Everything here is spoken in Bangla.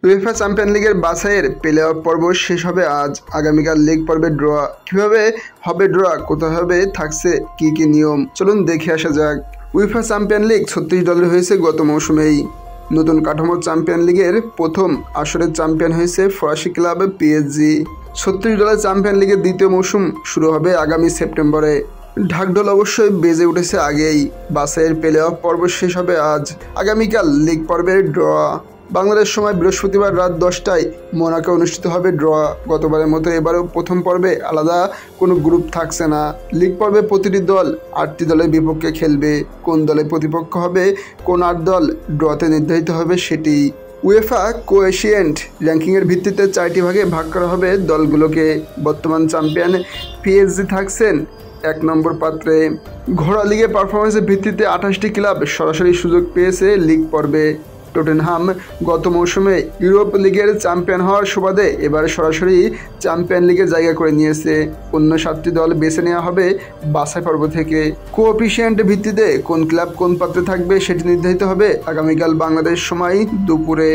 উয়েফা চ্যাম্পিয়ন লিগের বাছাইয়ের প্লে অফ পর্ব শেষ হবে আজ। আগামীকাল লিগ পর্বে ড্র। কিভাবে হবে ড্র, কোথায় হবে, থাকছে কি কি নিয়ম, চলুন দেখে আসা যাক। উয়েফা চ্যাম্পিয়ন লিগ 36 দলের হয়েছে গত মৌসুমেই। নতুন কাঠামোর চ্যাম্পিয়ন লিগের প্রথম আসরের চ্যাম্পিয়ন হয়েছে ফরাসি ক্লাব পিএসজি। 36 দলের চ্যাম্পিয়ন লিগের দ্বিতীয় মৌসুম শুরু হবে আগামী সেপ্টেম্বরে। ঢাকঢোল অবশ্যই বেজে উঠেছে আগেই। বাছাইয়ের প্লে অফ পর্ব শেষ হবে আজ। আগামীকাল লিগ পর্বের ড্র। বাংলাদেশ সময় বৃহস্পতিবার রাত 10টায় মোনাকে অনুষ্ঠিত হবে ড্র। গতবারের মতো এবারেও প্রথম পর্বে আলাদা কোনো গ্রুপ থাকছে না। লিগ পর্বে প্রতিটি দল 8টি দলের বিপক্ষে খেলবে। কোন দলে প্রতিপক্ষ হবে, কোন 8 দল ড্রতে নির্ধারিত হবে সেটি। উয়েফা কোএফিশিয়েন্ট র্যাঙ্কিংয়ের ভিত্তিতে 4টি ভাগে ভাগ করা হবে দলগুলোকে। বর্তমান চ্যাম্পিয়ন পিএসজি থাকছেন 1 নম্বর পাত্রে। ঘরোয়া লিগে পারফরমেন্সের ভিত্তিতে 28টি ক্লাব সরাসরি সুযোগ পেয়েছে লিগ পর্বে। টটেনহাম গত মৌসুমে ইউরোপ লিগের চ্যাম্পিয়ন হওয়ার সুবাদে এবারে সরাসরি চ্যাম্পিয়ন লিগে জায়গা করে নিয়েছে। অন্য 7টি দল বেছে নেওয়া হবে বাছাই পর্ব থেকে। কোএফিশিয়েন্ট ভিত্তিতে কোন ক্লাব কোন পাত্রে থাকবে সেটি নির্ধারিত হবে আগামীকাল বাংলাদেশ সময় দুপুরে।